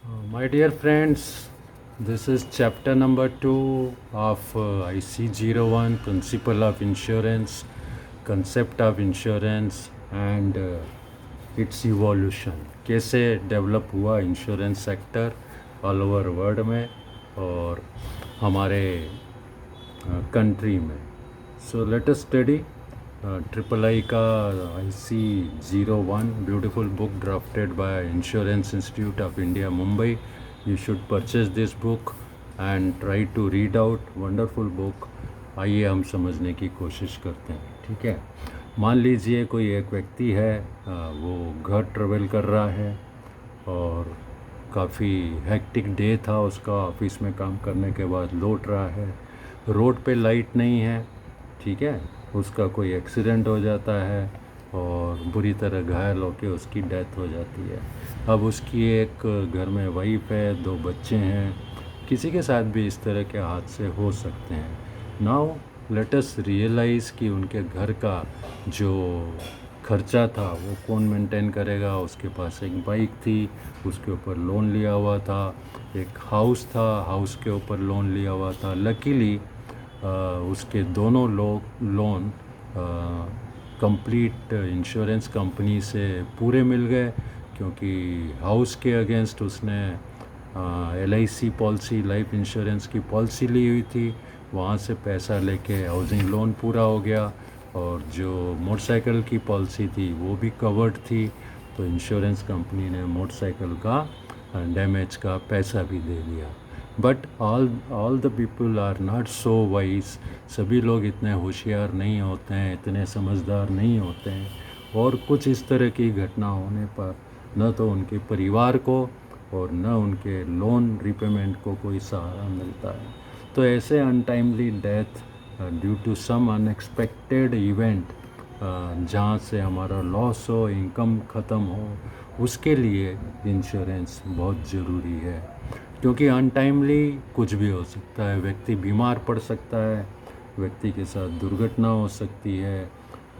My dear friends, this is chapter number 2 of IC01 Principle of Insurance, Concept of Insurance and its Evolution. कैसे develop हुआ insurance sector all over world में और हमारे country में. So let us study triple I का IC01 beautiful book drafted by insurance institute of India Mumbai. You should purchase this book and try to read out. Wonderful book. आइए हम समझने की कोशिश करते हैं. ठीक है. मान लीजिए कोई एक व्यक्ति है, वो घर ट्रेवल कर रहा है और काफ़ी हेक्टिक डे था उसका. ऑफिस में काम करने के बाद लौट रहा है. रोड पे लाइट नहीं है. ठीक है. उसका कोई एक्सीडेंट हो जाता है और बुरी तरह घायल होकर उसकी डेथ हो जाती है. अब उसकी एक घर में वाइफ है, 2 बच्चे हैं. किसी के साथ भी इस तरह के हादसे हो सकते हैं. नाउ लेट अस रियलाइज़ कि उनके घर का जो खर्चा था वो कौन मेंटेन करेगा. उसके पास एक बाइक थी, उसके ऊपर लोन लिया हुआ था. एक हाउस था, हाउस के ऊपर लोन लिया हुआ था. लकीली उसके दोनों लोन कंप्लीट इंश्योरेंस कंपनी से पूरे मिल गए, क्योंकि हाउस के अगेंस्ट उसने LIC पॉलिसी, लाइफ इंश्योरेंस की पॉलिसी ली हुई थी. वहाँ से पैसा लेके हाउसिंग लोन पूरा हो गया और जो मोटरसाइकिल की पॉलिसी थी वो भी कवर्ड थी. तो इंश्योरेंस कंपनी ने मोटरसाइकिल का डैमेज का पैसा भी दे दिया. But all the people are not so wise. सभी लोग इतने होशियार नहीं होते हैं, इतने समझदार नहीं होते हैं. और कुछ इस तरह की घटना होने पर न तो उनके परिवार को और न उनके लोन रिपेमेंट को कोई सहारा मिलता है. तो ऐसे untimely death due to some unexpected event, जहाँ से हमारा लॉस हो, इनकम ख़त्म हो, उसके लिए इंश्योरेंस बहुत ज़रूरी है. क्योंकि अनटाइमली कुछ भी हो सकता है. व्यक्ति बीमार पड़ सकता है, व्यक्ति के साथ दुर्घटना हो सकती है.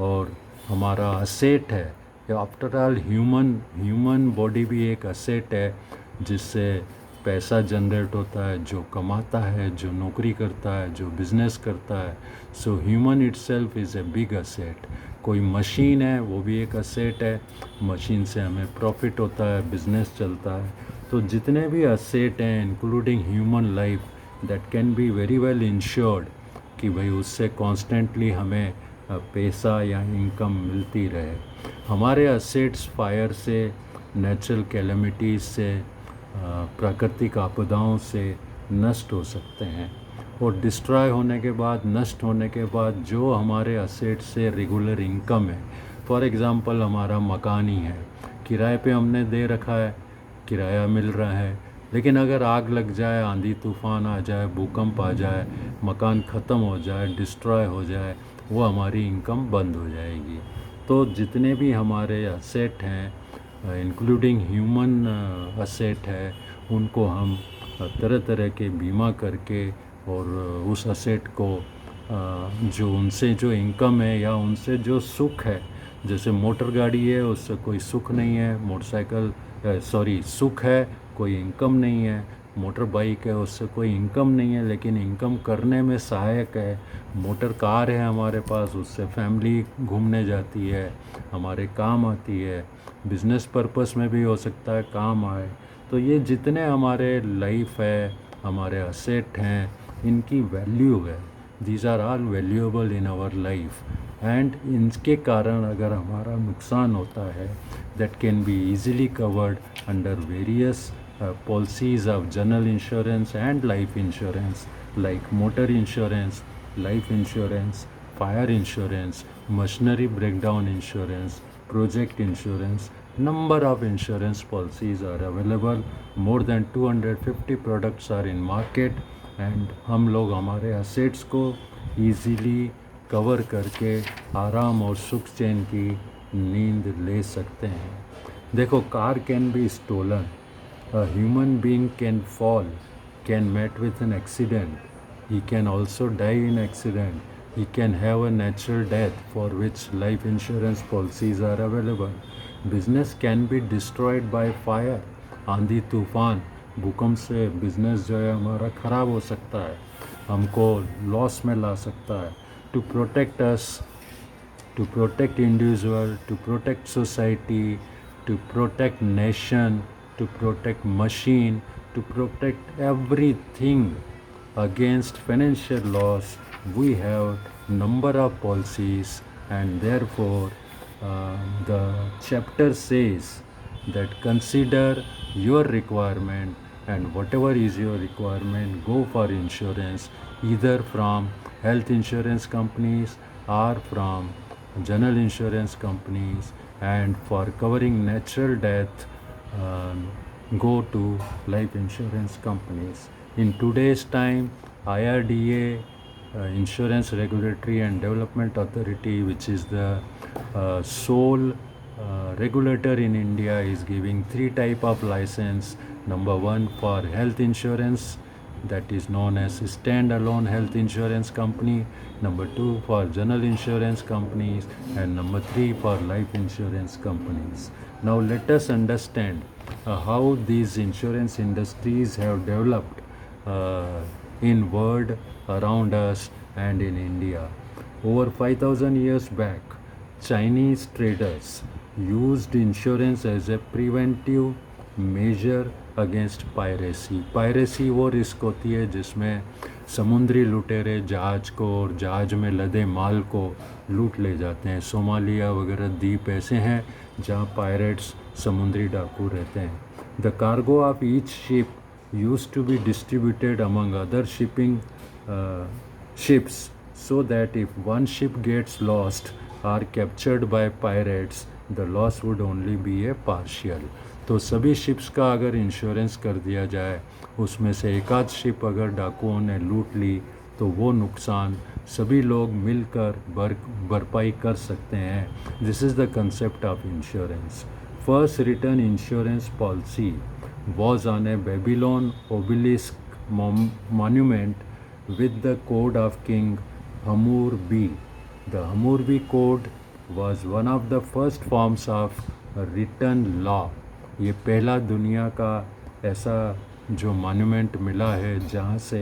और हमारा असेट है. आफ्टर ऑल ह्यूमन बॉडी भी एक असेट है जिससे पैसा जनरेट होता है, जो कमाता है, जो नौकरी करता है, जो बिज़नेस करता है. So human itself is a big asset. कोई मशीन है, वो भी एक असेट है. मशीन से हमें प्रॉफिट होता है, बिज़नेस चलता है. तो जितने भी असेट हैं including human life, that can be very well insured कि भाई उससे कॉन्स्टेंटली हमें पैसा या इनकम मिलती रहे. हमारे असेट्स फायर से, नेचुरल कैलेमिटीज़ से, प्राकृतिक आपदाओं से नष्ट हो सकते हैं. और डिस्ट्रॉय होने के बाद, नष्ट होने के बाद जो हमारे असेट से रेगुलर इनकम है, फॉर एग्ज़ाम्पल हमारा मकान ही है, किराए पे हमने दे रखा है, किराया मिल रहा है. लेकिन अगर आग लग जाए, आंधी तूफ़ान आ जाए, भूकंप आ जाए, मकान ख़त्म हो जाए, डिस्ट्रॉय हो जाए, वो हमारी इनकम बंद हो जाएगी. तो जितने भी हमारे असेट हैं, इंक्लूडिंग ह्यूमन असेट है, उनको हम तरह तरह के बीमा करके और उस असेट को जो उनसे जो इनकम है या उनसे जो सुख है, जैसे मोटर गाड़ी है उससे कोई सुख नहीं है, मोटरसाइकिल सुख है, कोई इनकम नहीं है. मोटर बाइक है, उससे कोई इनकम नहीं है लेकिन इनकम करने में सहायक है. मोटर कार है हमारे पास, उससे फैमिली घूमने जाती है, हमारे काम आती है. बिज़नेस पर्पस में भी हो सकता है काम आए. तो ये जितने हमारे लाइफ है, हमारे असेट हैं, इनकी वैल्यू है. These are all valuable in our life. And इनके कारण अगर हमारा नुकसान होता है, that can be easily covered under various policies of general insurance and life insurance, like motor insurance, life insurance, fire insurance, machinery breakdown insurance, project insurance. Number of insurance policies are available. More than 250 products are in market. and हम लोग हमारे assets को easily cover करके आराम और सुख चैन की नींद ले सकते हैं. देखो, car can be stolen. A human being can fall, can meet with an accident. He can also die in accident. He can have a natural death for which life insurance policies are available. Business can be destroyed by fire. आंधी तूफ़ान भूकंप से business जो है हमारा ख़राब हो सकता है, हमको लॉस में ला सकता है। To protect us, to protect individual, to protect society, to protect nation, to protect machine, to protect everything against financial loss. We have number of policies, and therefore the chapter says that consider your requirement, and whatever is your requirement, go for insurance either from health insurance companies or from general insurance companies, and for covering natural death, um, go to life insurance companies. In today's time, IRDA, Insurance Regulatory and Development Authority, which is the sole regulator in India, is giving three type of license. Number one, for health insurance, that is known as standalone health insurance company. Number two, for general insurance companies, and number three, for life insurance companies. Now let us understand how these insurance industries have developed in world around us and in India. Over 5,000 years back, Chinese traders used insurance as a preventive measure against piracy. Piracy वो risk होती है जिसमें समुद्री लुटेरे जहाज को और जहाज में लदे माल को लूट ले जाते हैं। सोमालिया वगैरह द्वीप ऐसे हैं जहाँ पायरेट्स समुद्री डाकू रहते हैं। The cargo of each ship used to be distributed among other shipping ships so that if one ship gets lost or captured by pirates, the loss would only be a partial. तो सभी ships का अगर insurance कर दिया जाए, उसमें से एक आध शिप अगर डाकुओं ने लूट ली तो वो नुकसान सभी लोग मिलकर भरपाई कर सकते हैं। This is the concept of insurance. First return insurance policy was on a Babylon obelisk monument with the code of King Hammurabi. The Hammurabi code was one of the first forms of written law. ये पहला दुनिया का ऐसा जो monument मिला है जहाँ से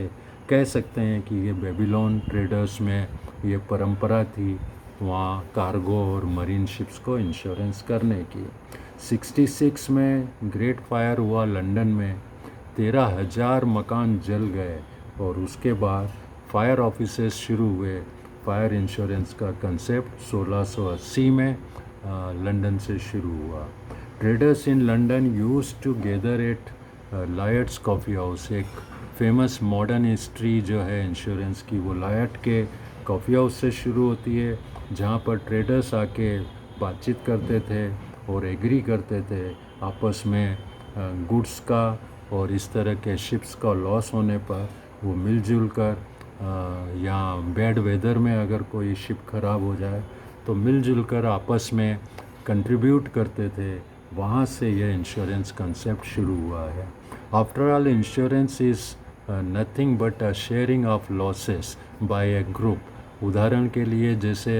कह सकते हैं कि ये बेबीलोन ट्रेडर्स में ये परंपरा थी वहाँ कार्गो और मरीन शिप्स को इंश्योरेंस करने की। 66 में ग्रेट फायर हुआ लंदन में, 13,000 मकान जल गए और उसके बाद फायर ऑफिसेस शुरू हुए। फायर इंश्योरेंस का कंसेप्ट 1680 में लंदन से शुरू हुआ। Traders in London used to gather at Lloyd's coffee house. एक फेमस मॉडर्न हिस्ट्री जो है इंश्योरेंस की वो लायट के कॉफ़ी हाउस से शुरू होती है, जहाँ पर ट्रेडर्स आके बातचीत करते थे और एग्री करते थे आपस में गुड्स का और इस तरह के शिप्स का लॉस होने पर वो मिलजुल कर या बैड वेदर में अगर कोई शिप ख़राब हो जाए तो मिलजुल कर आपस में कंट्रीब्यूट करते थे। वहाँ से ये इंश्योरेंस कंसेप्ट शुरू हुआ है। After all insurance is nothing but a sharing of losses by a group. उदाहरण के लिए जैसे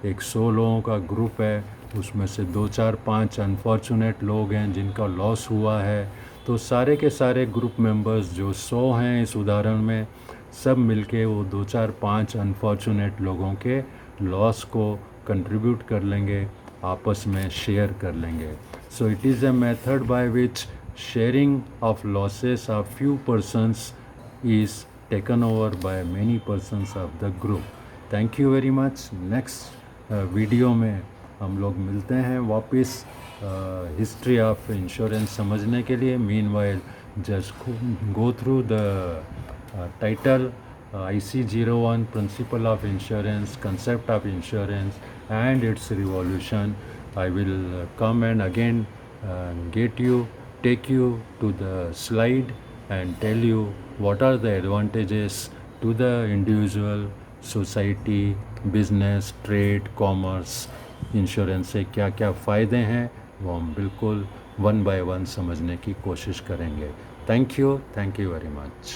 एक 100 लोगों का ग्रुप है, उसमें से 2, 4, 5 अनफॉर्चुनेट लोग हैं जिनका लॉस हुआ है, तो सारे के सारे ग्रुप मेंबर्स जो 100 हैं इस उदाहरण में, सब मिलके वो 2, 4, 5 अनफॉर्चुनेट लोगों के लॉस को कंट्रीब्यूट कर लेंगे, आपस में शेयर कर लेंगे। So it is a method by which sharing of losses of few persons is taken over by many persons of the group. Thank you very much. Next video में हम लोग मिलते हैं वापस हिस्ट्री ऑफ इंश्योरेंस समझने के लिए। Meanwhile just go through the title IC01 Principle of Insurance, Concept of Insurance and its Revolution. I will come and again take you to the slide and tell you what are the advantages to the individual, society, business, trade, commerce। Insurance से क्या क्या फ़ायदे हैं वो हम बिल्कुल 1 by 1 समझने की कोशिश करेंगे। Thank you very much.